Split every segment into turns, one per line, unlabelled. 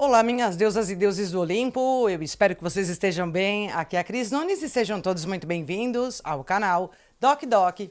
Olá, minhas deusas e deuses do Olimpo, eu espero que vocês estejam bem. Aqui é a Cris Nunes e sejam todos muito bem-vindos ao canal Doc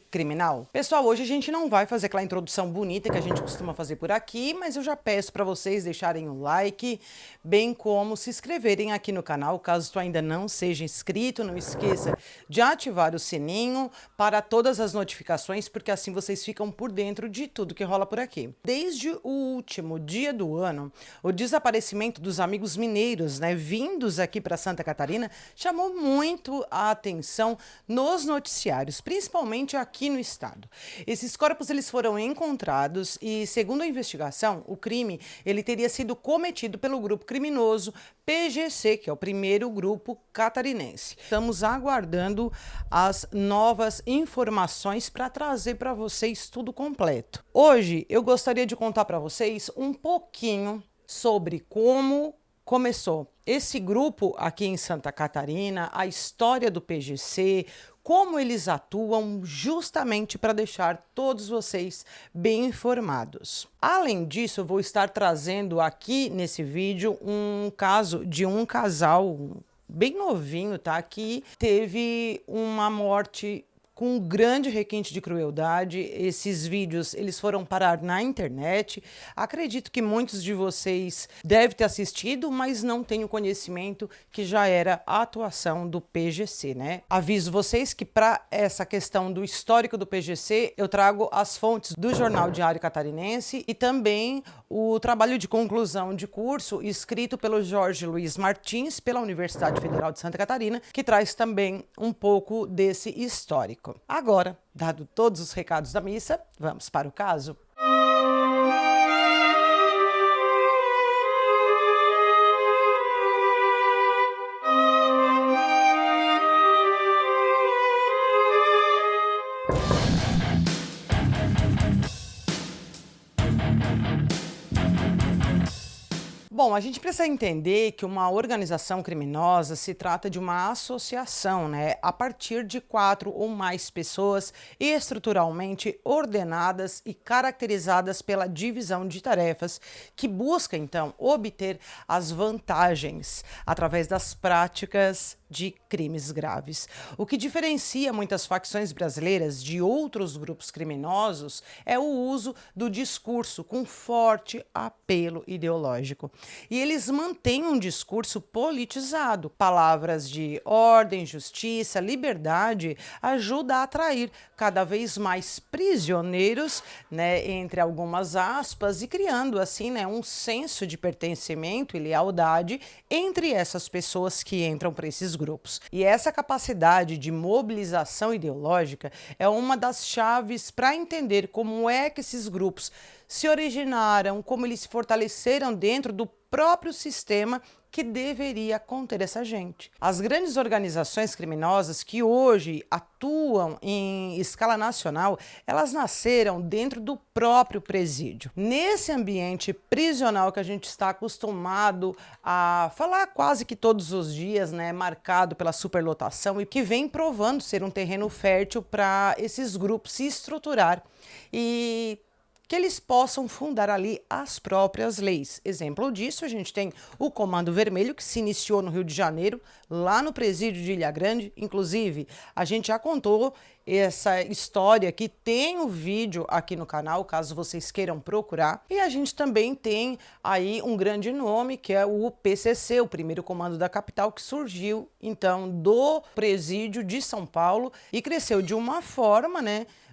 Criminal. Pessoal, hoje a gente não vai fazer aquela introdução bonita que a gente costuma fazer por aqui, mas eu já peço para vocês deixarem o like, bem como se inscreverem aqui no canal, caso tu ainda não seja inscrito. Não esqueça de ativar o sininho para todas as notificações, porque assim vocês ficam por dentro de tudo que rola por aqui. Desde o último dia do ano, o desaparecimento dos amigos mineiros, vindos aqui para Santa Catarina, chamou muito a atenção nos noticiários, principalmente aqui no estado. Esses corpos eles foram encontrados e, segundo a investigação, o crime ele teria sido cometido pelo grupo criminoso PGC, que é o primeiro grupo catarinense. Estamos aguardando as novas informações para trazer para vocês tudo completo. Hoje eu gostaria de contar para vocês um pouquinho sobre como começou esse grupo aqui em Santa Catarina, a história do PGC, como eles atuam, justamente para deixar todos vocês bem informados. Além disso, eu vou estar trazendo aqui nesse vídeo um caso de um casal bem novinho, tá? Que teve uma morte com um grande requinte de crueldade. Esses vídeos eles foram parar na internet. Acredito que muitos de vocês devem ter assistido, mas não tenho conhecimento que já era a atuação do PGC, né? Aviso vocês que para essa questão do histórico do PGC, eu trago as fontes do Jornal Diário Catarinense e também o trabalho de conclusão de curso escrito pelo Jorge Luiz Martins, pela Universidade Federal de Santa Catarina, que traz também um pouco desse histórico. Agora, dado todos os recados da missa, vamos para o caso. Bom, a gente precisa entender que uma organização criminosa se trata de uma associação, a partir de 4 ou mais pessoas estruturalmente ordenadas e caracterizadas pela divisão de tarefas, que busca, então, obter as vantagens através das práticas de crimes graves. O que diferencia muitas facções brasileiras de outros grupos criminosos é o uso do discurso com forte apelo ideológico. E eles mantêm um discurso politizado. Palavras de ordem, justiça, liberdade ajudam a atrair cada vez mais prisioneiros, entre algumas aspas, e criando assim, um senso de pertencimento e lealdade entre essas pessoas que entram para esses grupos. E essa capacidade de mobilização ideológica é uma das chaves para entender como é que esses grupos se originaram, como eles se fortaleceram dentro do próprio sistema que deveria conter essa gente. As grandes organizações criminosas que hoje atuam em escala nacional, elas nasceram dentro do próprio presídio. Nesse ambiente prisional que a gente está acostumado a falar quase que todos os dias, marcado pela superlotação e que vem provando ser um terreno fértil para esses grupos se estruturar e que eles possam fundar ali as próprias leis. Exemplo disso, a gente tem o Comando Vermelho, que se iniciou no Rio de Janeiro, lá no presídio de Ilha Grande. Inclusive, a gente já contou essa história, que tem o vídeo aqui no canal, caso vocês queiram procurar. E a gente também tem aí um grande nome, que é o PCC, o primeiro comando da capital, que surgiu, então, do presídio de São Paulo e cresceu de uma forma,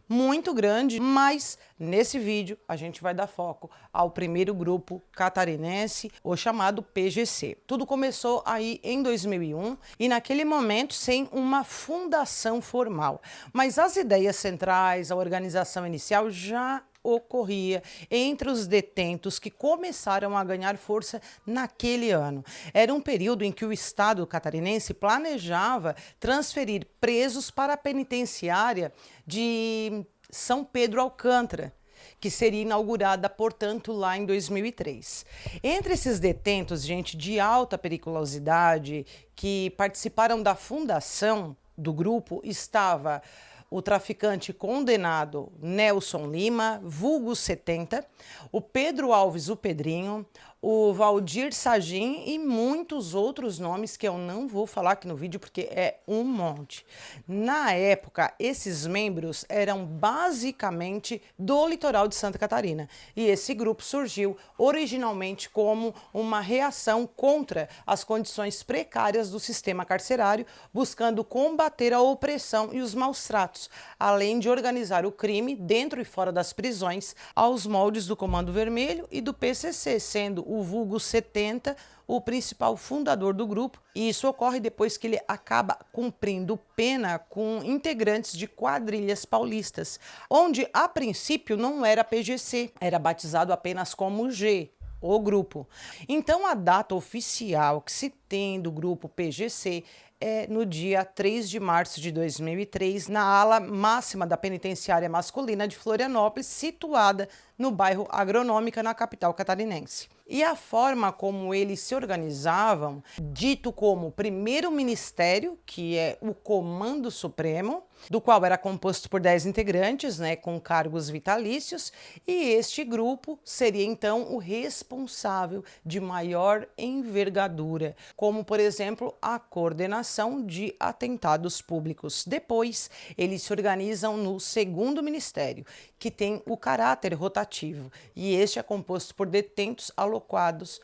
muito grande, mas nesse vídeo a gente vai dar foco ao primeiro grupo catarinense, o chamado PGC. Tudo começou aí em 2001 e naquele momento sem uma fundação formal, mas as ideias centrais, a organização inicial já ocorria entre os detentos que começaram a ganhar força naquele ano. Era um período em que o Estado catarinense planejava transferir presos para a penitenciária de São Pedro Alcântara, que seria inaugurada, portanto, lá em 2003. Entre esses detentos, gente de alta periculosidade, que participaram da fundação do grupo, estava o traficante condenado Nelson Lima, vulgo 70, o Pedro Alves, o Pedrinho, o Valdir Sagin e muitos outros nomes que eu não vou falar aqui no vídeo porque é um monte. Na época, esses membros eram basicamente do litoral de Santa Catarina e esse grupo surgiu originalmente como uma reação contra as condições precárias do sistema carcerário, buscando combater a opressão e os maus tratos, além de organizar o crime dentro e fora das prisões aos moldes do Comando Vermelho e do PCC, sendo o vulgo 70 o principal fundador do grupo, e isso ocorre depois que ele acaba cumprindo pena com integrantes de quadrilhas paulistas, onde a princípio não era PGC, era batizado apenas como G, o grupo. Então a data oficial que se tem do grupo PGC é no dia 3 de março de 2003, na ala máxima da penitenciária masculina de Florianópolis, situada no bairro Agronômica, na capital catarinense. E a forma como eles se organizavam, dito como primeiro ministério, que é o Comando Supremo, do qual era composto por 10 integrantes, com cargos vitalícios, e este grupo seria então o responsável de maior envergadura, como por exemplo a coordenação de atentados públicos. Depois, eles se organizam no segundo ministério, que tem o caráter rotativo, e este é composto por detentos alocados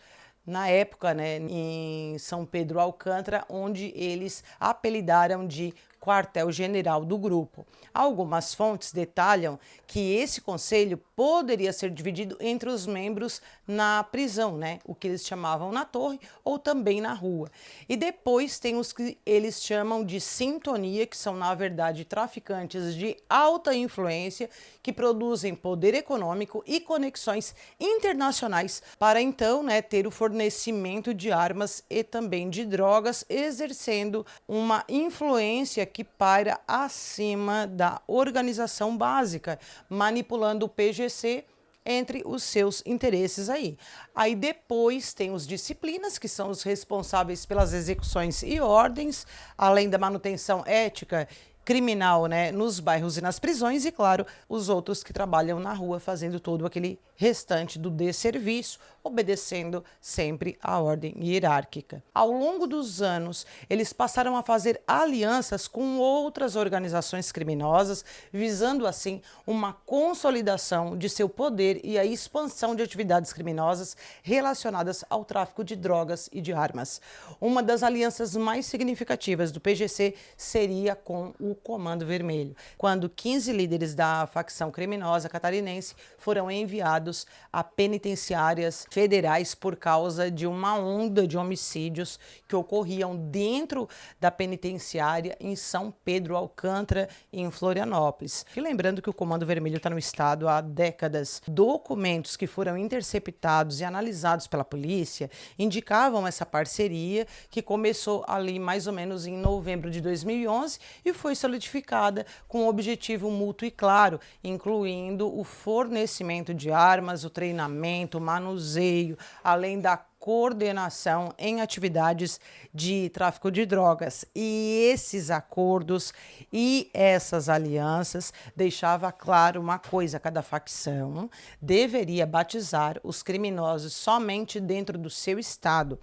na época, em São Pedro Alcântara, onde eles apelidaram de quartel-general do grupo. Algumas fontes detalham que esse conselho poderia ser dividido entre os membros na prisão, o que eles chamavam na torre ou também na rua. E depois tem os que eles chamam de sintonia, que são na verdade traficantes de alta influência que produzem poder econômico e conexões internacionais para então ter o fornecimento de armas e também de drogas, exercendo uma influência que paira acima da organização básica, manipulando o PGC entre os seus interesses aí. Aí depois tem os disciplinas, que são os responsáveis pelas execuções e ordens, além da manutenção ética criminal, nos bairros e nas prisões, e claro, os outros que trabalham na rua fazendo todo aquele restante do desserviço, obedecendo sempre à ordem hierárquica. Ao longo dos anos, eles passaram a fazer alianças com outras organizações criminosas, visando assim uma consolidação de seu poder e a expansão de atividades criminosas relacionadas ao tráfico de drogas e de armas. Uma das alianças mais significativas do PGC seria com o Comando Vermelho, quando 15 líderes da facção criminosa catarinense foram enviados a penitenciárias federais por causa de uma onda de homicídios que ocorriam dentro da penitenciária em São Pedro Alcântara e em Florianópolis. E lembrando que o Comando Vermelho está no estado há décadas. Documentos que foram interceptados e analisados pela polícia indicavam essa parceria, que começou ali mais ou menos em novembro de 2011 e foi solidificada com um objetivo mútuo e claro, incluindo o fornecimento de armas, o treinamento, o manuseio, além da coordenação em atividades de tráfico de drogas. E esses acordos e essas alianças deixava claro uma coisa: cada facção deveria batizar os criminosos somente dentro do seu estado.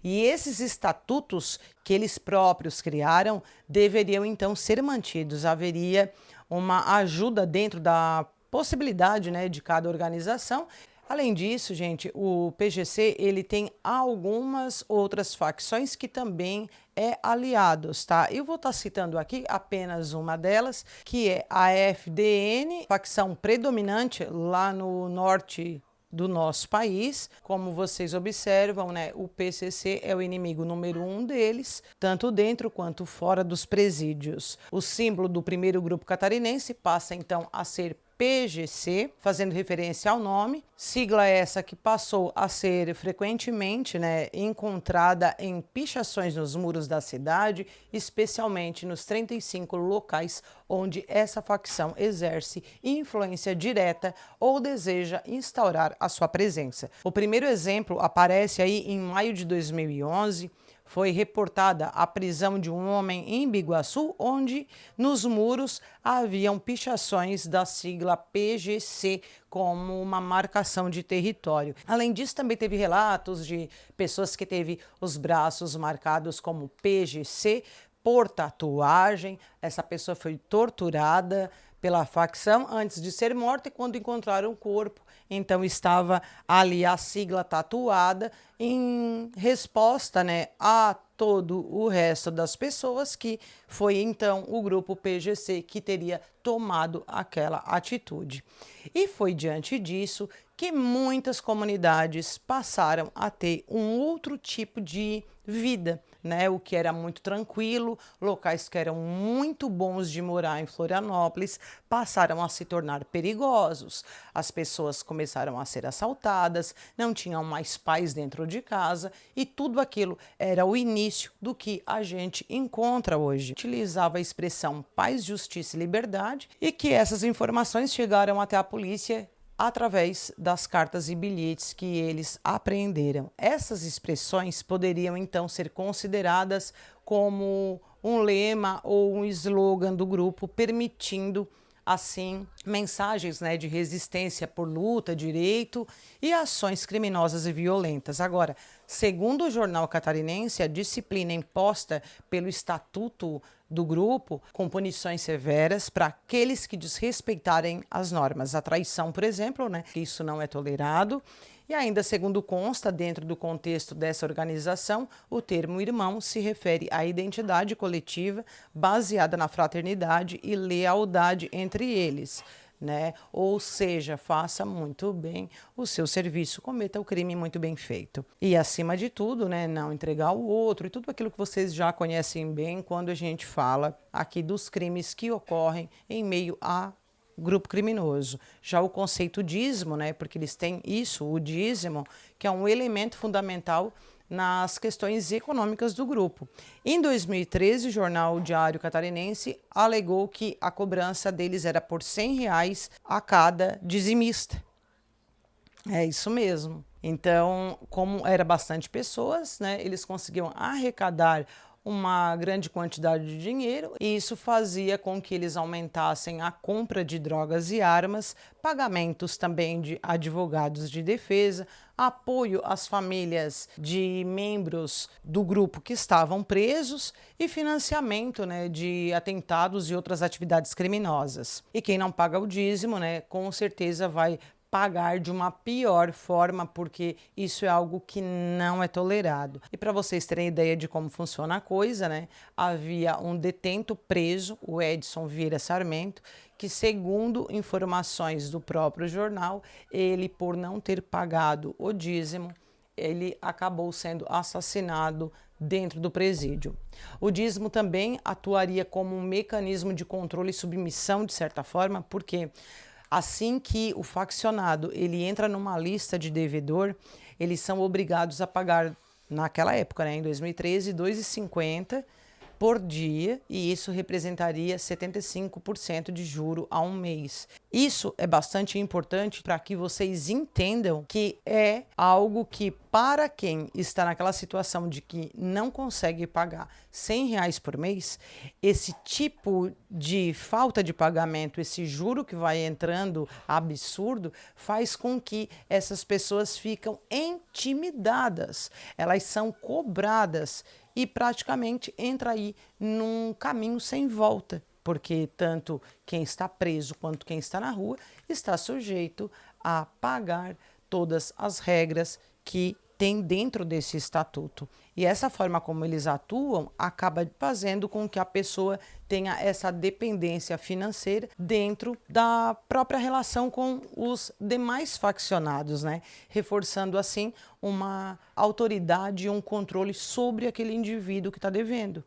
E esses estatutos que eles próprios criaram deveriam então ser mantidos. Haveria uma ajuda dentro da possibilidade, de cada organização. Além disso, gente, o PGC ele tem algumas outras facções que também é aliados, tá? Eu vou estar citando aqui apenas uma delas, que é a FDN, facção predominante lá no norte do nosso país. Como vocês observam, o PCC é o inimigo número 1 deles, tanto dentro quanto fora dos presídios. O símbolo do primeiro grupo catarinense passa então a ser PGC, fazendo referência ao nome, sigla essa que passou a ser frequentemente encontrada em pichações nos muros da cidade, especialmente nos 35 locais onde essa facção exerce influência direta ou deseja instaurar a sua presença. O primeiro exemplo aparece aí em maio de 2011, foi reportada a prisão de um homem em Biguaçu, onde nos muros haviam pichações da sigla PGC como uma marcação de território. Além disso, também teve relatos de pessoas que teve os braços marcados como PGC por tatuagem. Essa pessoa foi torturada pela facção antes de ser morta, e quando encontraram o corpo, então estava ali a sigla tatuada em resposta, né, a todo o resto das pessoas, que foi então o grupo PGC que teria tomado aquela atitude. E foi diante disso que muitas comunidades passaram a ter um outro tipo de vida, né? O que era muito tranquilo, locais que eram muito bons de morar em Florianópolis passaram a se tornar perigosos. As pessoas começaram a ser assaltadas, não tinham mais paz dentro de casa, e tudo aquilo era o início do que a gente encontra hoje. Utilizava a expressão paz, justiça e liberdade, e que essas informações chegaram até a polícia através das cartas e bilhetes que eles apreenderam. Essas expressões poderiam então ser consideradas como um lema ou um slogan do grupo, permitindo assim mensagens, né, de resistência por luta, direito e ações criminosas e violentas. Agora, segundo o jornal catarinense, a disciplina imposta pelo estatuto do grupo, com punições severas para aqueles que desrespeitarem as normas. A traição, por exemplo, né, que isso não é tolerado. E ainda, segundo consta, dentro do contexto dessa organização, o termo irmão se refere à identidade coletiva baseada na fraternidade e lealdade entre eles, né? Ou seja, faça muito bem o seu serviço, cometa o crime muito bem feito. E acima de tudo, né, não entregar ao outro, e tudo aquilo que vocês já conhecem bem quando a gente fala aqui dos crimes que ocorrem em meio a grupo criminoso. Já o conceito dízimo, né, porque eles têm isso, o dízimo, que é um elemento fundamental nas questões econômicas do grupo. Em 2013, o jornal Diário Catarinense alegou que a cobrança deles era por R$ 100 a cada dizimista. É isso mesmo. Então, como era bastante pessoas, né, eles conseguiam arrecadar uma grande quantidade de dinheiro, e isso fazia com que eles aumentassem a compra de drogas e armas, pagamentos também de advogados de defesa, apoio às famílias de membros do grupo que estavam presos e financiamento, né, de atentados e outras atividades criminosas. E quem não paga o dízimo, né, com certeza vai pagar de uma pior forma, porque isso é algo que não é tolerado. E para vocês terem ideia de como funciona a coisa, né, havia um detento preso, o Edson Vieira Sarmento, que, segundo informações do próprio jornal, ele, por não ter pagado o dízimo, ele acabou sendo assassinado dentro do presídio. O dízimo também atuaria como um mecanismo de controle e submissão, de certa forma, porque assim que o faccionado ele entra numa lista de devedor, eles são obrigados a pagar, naquela época, né, em 2013, R$ 2,50 por dia, e isso representaria 75% de juro a um mês. Isso é bastante importante para que vocês entendam que é algo que, para quem está naquela situação de que não consegue pagar R$ 100 por mês, esse tipo de falta de pagamento, esse juro que vai entrando absurdo, faz com que essas pessoas ficam intimidadas, elas são cobradas e praticamente entra aí num caminho sem volta, porque tanto quem está preso quanto quem está na rua está sujeito a pagar todas as regras que tem dentro desse estatuto. E essa forma como eles atuam acaba fazendo com que a pessoa tenha essa dependência financeira dentro da própria relação com os demais faccionados, né? Reforçando assim uma autoridade e um controle sobre aquele indivíduo que está devendo.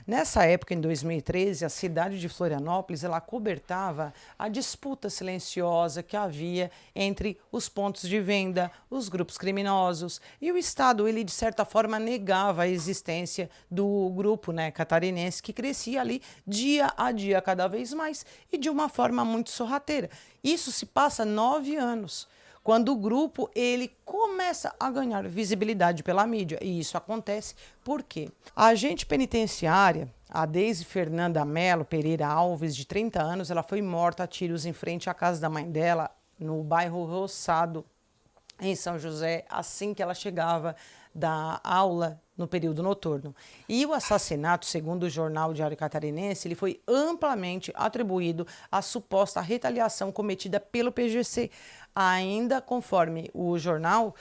Nessa época, em 2013, a cidade de Florianópolis ela cobertava a disputa silenciosa que havia entre os pontos de venda, os grupos criminosos, e o Estado, ele de certa forma negava a existência do grupo, né, catarinense, que crescia ali dia a dia cada vez mais e de uma forma muito sorrateira. Isso se passa 9 anos. quando o grupo ele começa a ganhar visibilidade pela mídia. E isso acontece porque a agente penitenciária, a Deise Fernanda Melo Pereira Alves, de 30 anos, ela foi morta a tiros em frente à casa da mãe dela, no bairro Roçado, em São José, assim que ela chegava da aula no período noturno. E o assassinato, segundo o jornal Diário Catarinense, ele foi amplamente atribuído à suposta retaliação cometida pelo PGC. Ainda conforme o jornal,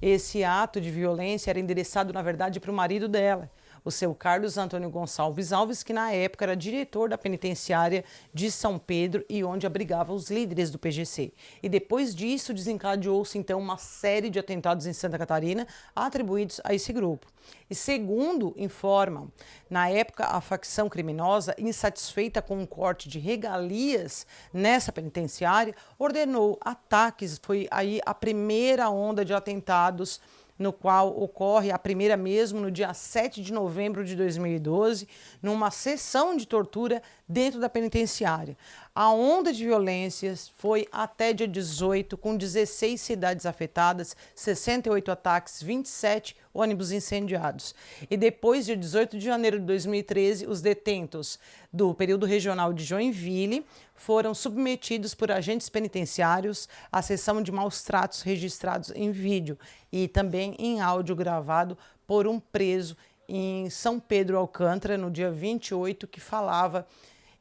esse ato de violência era endereçado, na verdade, para o marido dela, o seu Carlos Antônio Gonçalves Alves, que na época era diretor da penitenciária de São Pedro e onde abrigava os líderes do PGC. E depois disso desencadeou-se então uma série de atentados em Santa Catarina atribuídos a esse grupo. E segundo informam, na época a facção criminosa, insatisfeita com o corte de regalias nessa penitenciária, ordenou ataques. Foi aí a primeira onda de atentados, no qual ocorre a primeira mesmo no dia 7 de novembro de 2012, numa sessão de tortura dentro da penitenciária. A onda de violências foi até dia 18, com 16 cidades afetadas, 68 ataques, 27 ônibus incendiados. E depois, dia 18 de janeiro de 2013, os detentos do período regional de Joinville foram submetidos por agentes penitenciários à sessão de maus tratos registrados em vídeo e também em áudio gravado por um preso em São Pedro Alcântara, no dia 28, que falava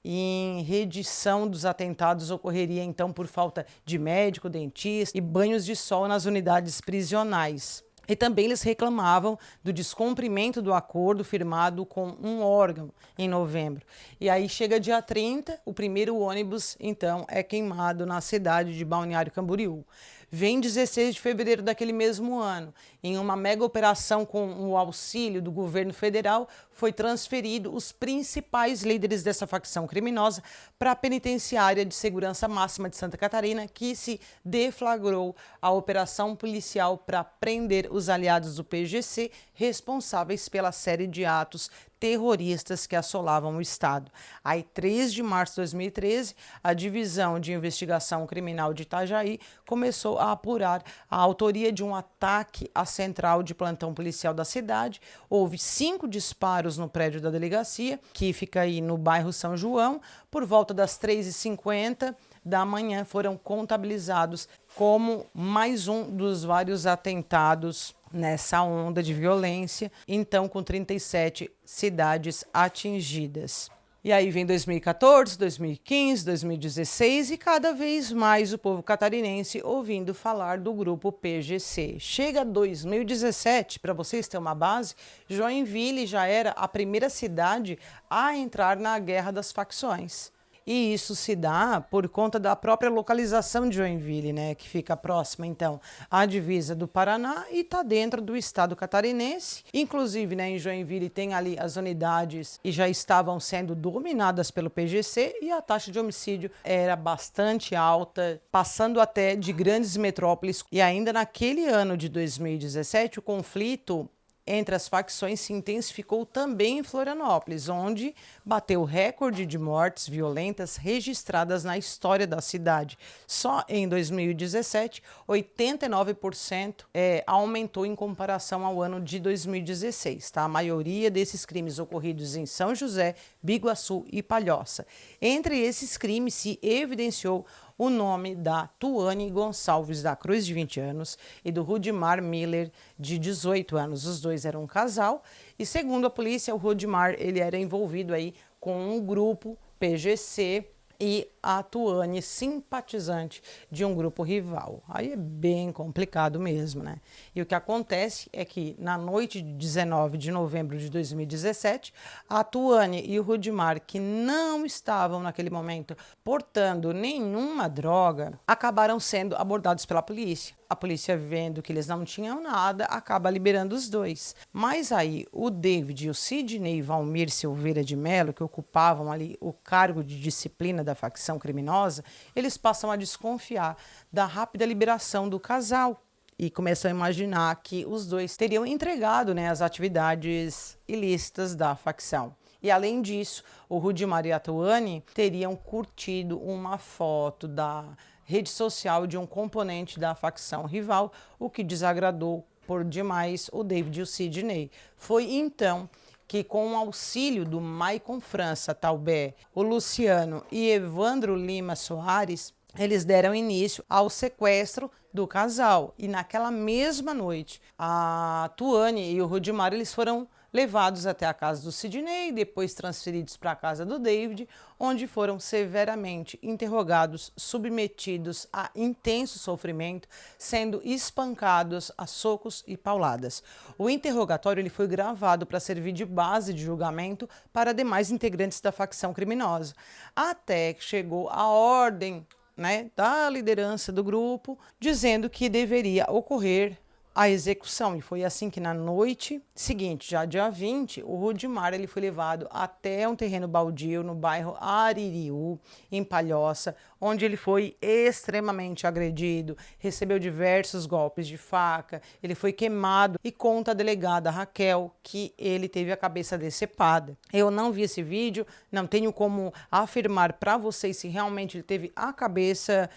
em redição dos atentados ocorreria então por falta de médico, dentista e banhos de sol nas unidades prisionais. E também eles reclamavam do descumprimento do acordo firmado com um órgão em novembro. E aí chega dia 30, o primeiro ônibus então é queimado na cidade de Balneário Camboriú. Vem 16 de fevereiro daquele mesmo ano, em uma mega operação com o auxílio do governo federal, foi transferido os principais líderes dessa facção criminosa para a penitenciária de segurança máxima de Santa Catarina, que se deflagrou a operação policial para prender os aliados do PGC responsáveis pela série de atos terroristas que assolavam o Estado. Aí, 3 de março de 2013, a Divisão de Investigação Criminal de Itajaí começou a apurar a autoria de um ataque à central de plantão policial da cidade. Houve 5 disparos no prédio da delegacia, que fica aí no bairro São João. Por volta das 3h50 da manhã, foram contabilizados como mais um dos vários atentados nessa onda de violência, então com 37 cidades atingidas. E aí vem 2014, 2015, 2016 e cada vez mais o povo catarinense ouvindo falar do grupo PGC. Chega 2017, para vocês terem uma base, Joinville já era a primeira cidade a entrar na guerra das facções. E isso se dá por conta da própria localização de Joinville, né, que fica próxima, então, à divisa do Paraná e está dentro do estado catarinense. Inclusive, né, em Joinville tem ali as unidades e já estavam sendo dominadas pelo PGC e a taxa de homicídio era bastante alta, passando até de grandes metrópoles. E ainda naquele ano de 2017, o conflito entre as facções se intensificou também em Florianópolis, onde bateu recorde de mortes violentas registradas na história da cidade. Só em 2017, 89% aumentou em comparação ao ano de 2016. Tá? A maioria desses crimes ocorridos em São José, Biguaçu e Palhoça. Entre esses crimes se evidenciou o nome da Tuane Gonçalves da Cruz, de 20 anos, e do Rudimar Miller, de 18 anos. Os dois eram um casal e, segundo a polícia, o Rudimar ele era envolvido aí com um grupo PGC e a Tuane simpatizante de um grupo rival. Aí é bem complicado mesmo, né? E o que acontece é que na noite de 19 de novembro de 2017, a Tuane e o Rudimar, que não estavam naquele momento portando nenhuma droga, acabaram sendo abordados pela polícia. A polícia, vendo que eles não tinham nada, acaba liberando os dois. Mas aí o David e o Sidney Valmir Silveira de Mello, que ocupavam ali o cargo de disciplina da facção criminosa, eles passam a desconfiar da rápida liberação do casal e começam a imaginar que os dois teriam entregado, né, as atividades ilícitas da facção. E além disso, o Rudimar e a Tuane teriam curtido uma foto da rede social de um componente da facção rival, o que desagradou por demais o David e o Sidney. Foi então que, com o auxílio do Maicon França Taubé, o Luciano e Evandro Lima Soares, eles deram início ao sequestro do casal. E naquela mesma noite, a Tuane e o Rudimar, eles foram levados até a casa do Sidney, depois transferidos para a casa do David, onde foram severamente interrogados, submetidos a intenso sofrimento, sendo espancados a socos e pauladas. O interrogatório ele foi gravado para servir de base de julgamento para demais integrantes da facção criminosa, até que chegou a ordem, da liderança do grupo, dizendo que deveria ocorrer a execução. E foi assim que na noite seguinte, já dia 20, o Rudimar ele foi levado até um terreno baldio no bairro Aririú, em Palhoça, onde ele foi extremamente agredido, recebeu diversos golpes de faca, ele foi queimado e conta a delegada Raquel que ele teve a cabeça decepada. Eu não vi esse vídeo, não tenho como afirmar para vocês se realmente ele teve a cabeça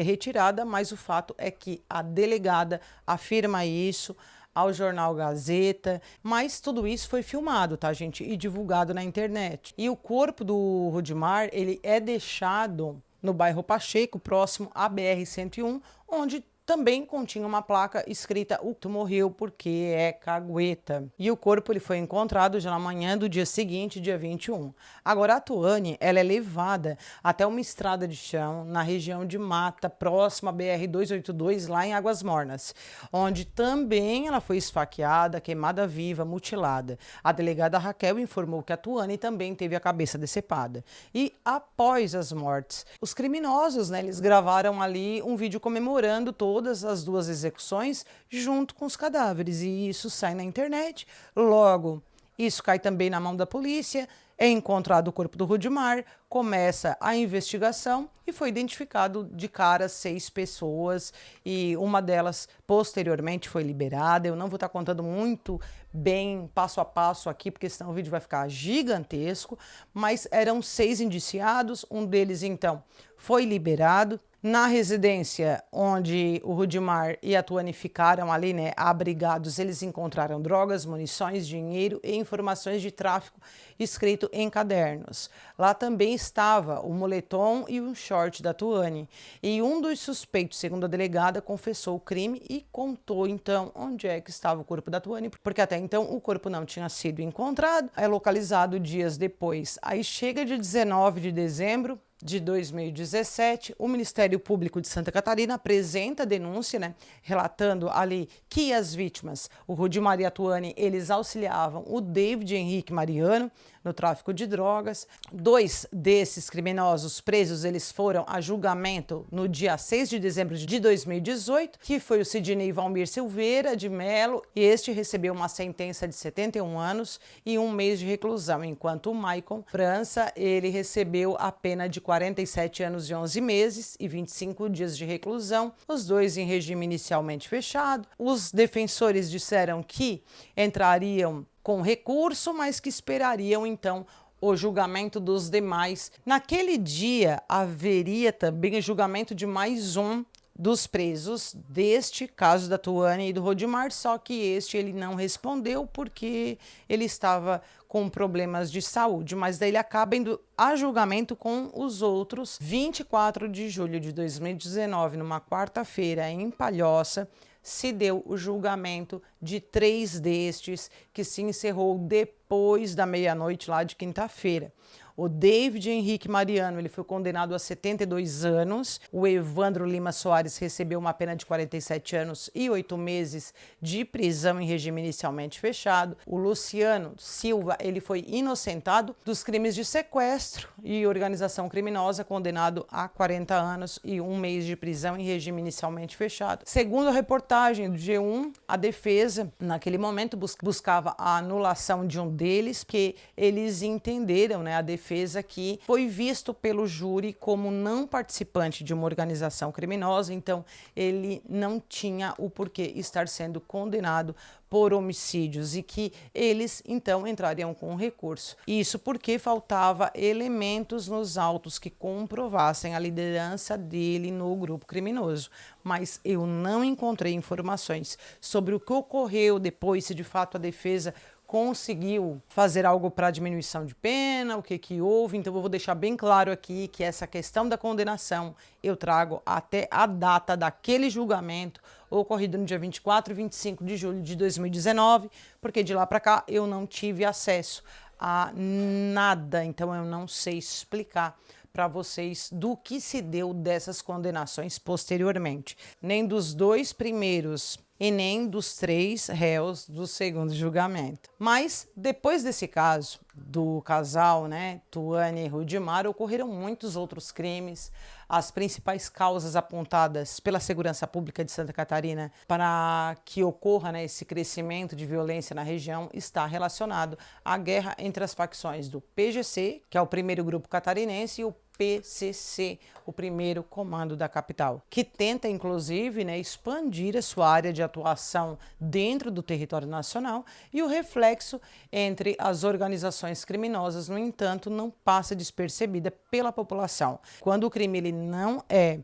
retirada, mas o fato é que a delegada afirma isso ao jornal Gazeta, mas tudo isso foi filmado, tá, gente, e divulgado na internet. E o corpo do Rudimar, ele é deixado no bairro Pacheco, próximo à BR-101, onde também continha uma placa escrita "O tu morreu porque é cagueta". E o corpo ele foi encontrado já na manhã do dia seguinte, dia 21. Agora a Tuane, ela é levada até uma estrada de chão na região de mata, próxima à BR-282, lá em Águas Mornas, onde também ela foi esfaqueada, queimada viva, mutilada. A delegada Raquel informou que a Tuane também teve a cabeça decepada. E após as mortes, os criminosos, eles gravaram ali um vídeo comemorando todas as duas execuções junto com os cadáveres, e isso sai na internet. Logo, isso cai também na mão da polícia, é encontrado o corpo do Rudimar, começa a investigação e foi identificado de cara 6 pessoas e uma delas posteriormente foi liberada. Eu não vou estar contando muito bem passo a passo aqui, porque senão o vídeo vai ficar gigantesco, mas eram 6 indiciados, um deles então foi liberado. Na residência onde o Rudimar e a Tuane ficaram ali, abrigados, eles encontraram drogas, munições, dinheiro e informações de tráfico escrito em cadernos. Lá também estava o moletom e um short da Tuane. E um dos suspeitos, segundo a delegada, confessou o crime e contou então onde é que estava o corpo da Tuane, porque até então o corpo não tinha sido encontrado, é localizado dias depois. Aí chega de 19 de dezembro de 2017, o Ministério Público de Santa Catarina apresenta a denúncia, relatando ali que as vítimas, o Rudimar e a Tuane, eles auxiliavam o David Henrique Mariano no tráfico de drogas. 2 desses criminosos presos, eles foram a julgamento no dia 6 de dezembro de 2018, que foi o Sidney Valmir Silveira de Melo, e este recebeu uma sentença de 71 anos e 1 mês de reclusão, enquanto o Maicon França, ele recebeu a pena de 47 anos e 11 meses e 25 dias de reclusão, os dois em regime inicialmente fechado. Os defensores disseram que entrariam com recurso, mas que esperariam então o julgamento dos demais. Naquele dia haveria também o julgamento de mais um dos presos deste caso da Tuane e do Rudimar, só que ele não respondeu porque ele estava com problemas de saúde, mas daí ele acaba indo a julgamento com os outros. 24 de julho de 2019, numa quarta-feira, em Palhoça, se deu o julgamento de 3 destes, que se encerrou depois da meia-noite lá de quinta-feira. O David Henrique Mariano, ele foi condenado a 72 anos. O Evandro Lima Soares recebeu uma pena de 47 anos e 8 meses de prisão em regime inicialmente fechado. O Luciano Silva, ele foi inocentado dos crimes de sequestro e organização criminosa, condenado a 40 anos e 1 mês de prisão em regime inicialmente fechado. Segundo a reportagem do G1, a defesa, naquele momento, buscava a anulação de um deles, porque eles entenderam, a defesa que foi visto pelo júri como não participante de uma organização criminosa, então ele não tinha o porquê estar sendo condenado por homicídios e que eles então entrariam com recurso. Isso porque faltava elementos nos autos que comprovassem a liderança dele no grupo criminoso. Mas eu não encontrei informações sobre o que ocorreu depois, se de fato a defesa conseguiu fazer algo para diminuição de pena, o que houve. Então eu vou deixar bem claro aqui que essa questão da condenação eu trago até a data daquele julgamento ocorrido no dia 24 e 25 de julho de 2019, porque de lá para cá eu não tive acesso a nada, então eu não sei explicar para vocês do que se deu dessas condenações posteriormente, nem dos dois primeiros e nem dos 3 réus do segundo julgamento. Mas depois desse caso do casal, Tuane e Rudimar, ocorreram muitos outros crimes. As principais causas apontadas pela Segurança Pública de Santa Catarina para que ocorra esse crescimento de violência na região está relacionado à guerra entre as facções do PGC, que é o primeiro grupo catarinense, e o PCC, o primeiro comando da capital, que tenta inclusive expandir a sua área de atuação dentro do território nacional, e o reflexo entre as organizações criminosas, no entanto, não passa despercebida pela população. Quando o crime ele não é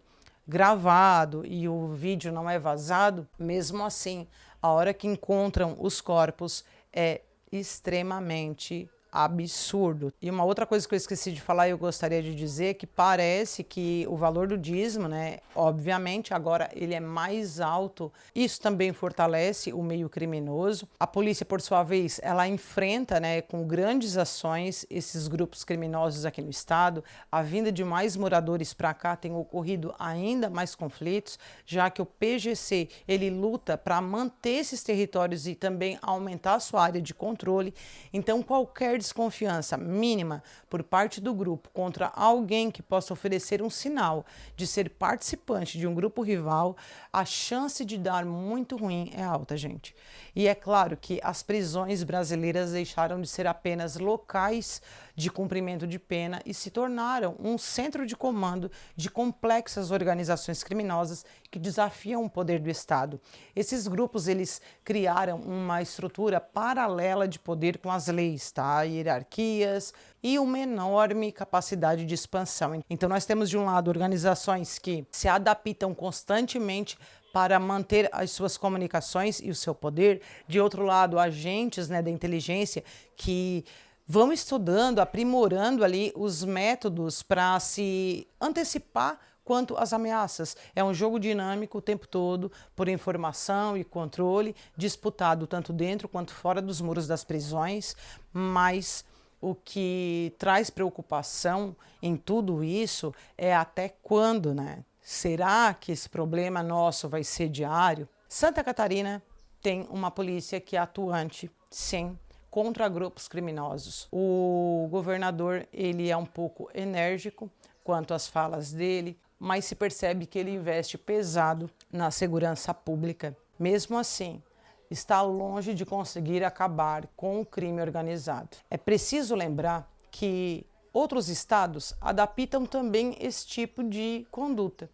gravado e o vídeo não é vazado, mesmo assim, a hora que encontram os corpos é extremamente absurdo. E uma outra coisa que eu esqueci de falar e eu gostaria de dizer é que parece que o valor do dízimo, obviamente agora ele é mais alto. Isso também fortalece o meio criminoso. A polícia, por sua vez, ela enfrenta, com grandes ações esses grupos criminosos aqui no estado. A vinda de mais moradores para cá tem ocorrido ainda mais conflitos, já que o PGC ele luta para manter esses territórios e também aumentar a sua área de controle. Então qualquer desconfiança mínima por parte do grupo contra alguém que possa oferecer um sinal de ser participante de um grupo rival, a chance de dar muito ruim é alta, gente. E é claro que as prisões brasileiras deixaram de ser apenas locais de cumprimento de pena e se tornaram um centro de comando de complexas organizações criminosas que desafiam o poder do Estado. Esses grupos, eles criaram uma estrutura paralela de poder com as leis, hierarquias e uma enorme capacidade de expansão. Então nós temos de um lado organizações que se adaptam constantemente para manter as suas comunicações e o seu poder. De outro lado, agentes da inteligência que vão estudando, aprimorando ali os métodos para se antecipar quanto às ameaças. É um jogo dinâmico o tempo todo, por informação e controle, disputado tanto dentro quanto fora dos muros das prisões, mas o que traz preocupação em tudo isso é até quando, Será que esse problema nosso vai ser diário? Santa Catarina tem uma polícia que é atuante, sim, contra grupos criminosos. O governador, ele é um pouco enérgico quanto às falas dele, mas se percebe que ele investe pesado na segurança pública. Mesmo assim, está longe de conseguir acabar com o crime organizado. É preciso lembrar que outros estados adaptam também esse tipo de conduta.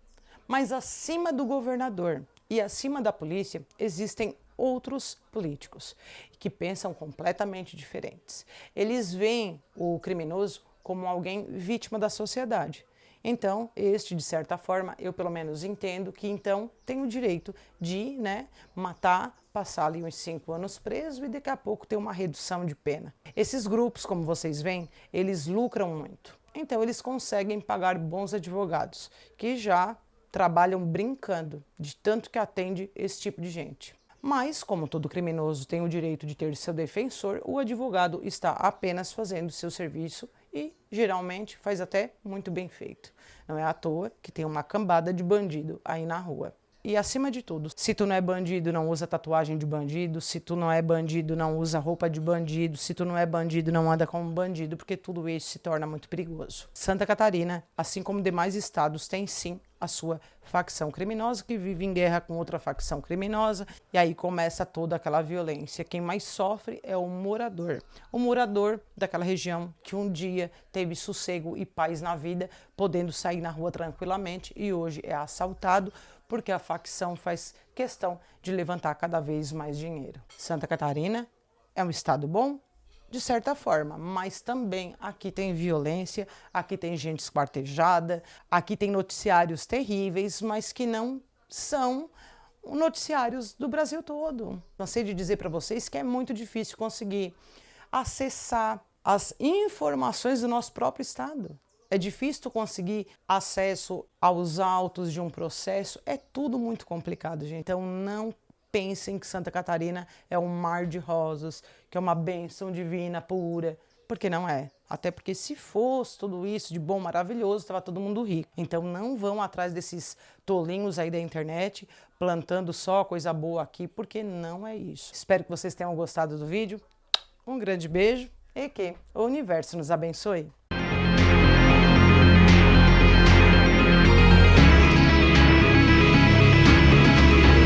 Mas acima do governador e acima da polícia existem outros políticos que pensam completamente diferentes. Eles veem o criminoso como alguém vítima da sociedade. Então, de certa forma, eu pelo menos entendo que então tem o direito de matar, passar ali uns 5 anos preso e daqui a pouco ter uma redução de pena. Esses grupos, como vocês veem, eles lucram muito. Então, eles conseguem pagar bons advogados, que já trabalham brincando de tanto que atende esse tipo de gente. Mas, como todo criminoso tem o direito de ter seu defensor, o advogado está apenas fazendo seu serviço e, geralmente, faz até muito bem feito. Não é à toa que tem uma cambada de bandido aí na rua. E, acima de tudo, se tu não é bandido, não usa tatuagem de bandido. Se tu não é bandido, não usa roupa de bandido. Se tu não é bandido, não anda como bandido, porque tudo isso se torna muito perigoso. Santa Catarina, assim como demais estados, tem sim a sua facção criminosa que vive em guerra com outra facção criminosa, e aí começa toda aquela violência. Quem mais sofre é o morador daquela região que um dia teve sossego e paz na vida, podendo sair na rua tranquilamente e hoje é assaltado porque a facção faz questão de levantar cada vez mais dinheiro. Santa Catarina é um estado bom? De certa forma, mas também aqui tem violência, aqui tem gente esquartejada, aqui tem noticiários terríveis, mas que não são noticiários do Brasil todo. Cansei de dizer para vocês que é muito difícil conseguir acessar as informações do nosso próprio estado. É difícil conseguir acesso aos autos de um processo, é tudo muito complicado, gente. Então não pensem que Santa Catarina é um mar de rosas, que é uma bênção divina pura, porque não é. Até porque se fosse tudo isso de bom, maravilhoso, estava todo mundo rico. Então não vão atrás desses tolinhos aí da internet, plantando só coisa boa aqui, porque não é isso. Espero que vocês tenham gostado do vídeo. Um grande beijo e que o universo nos abençoe.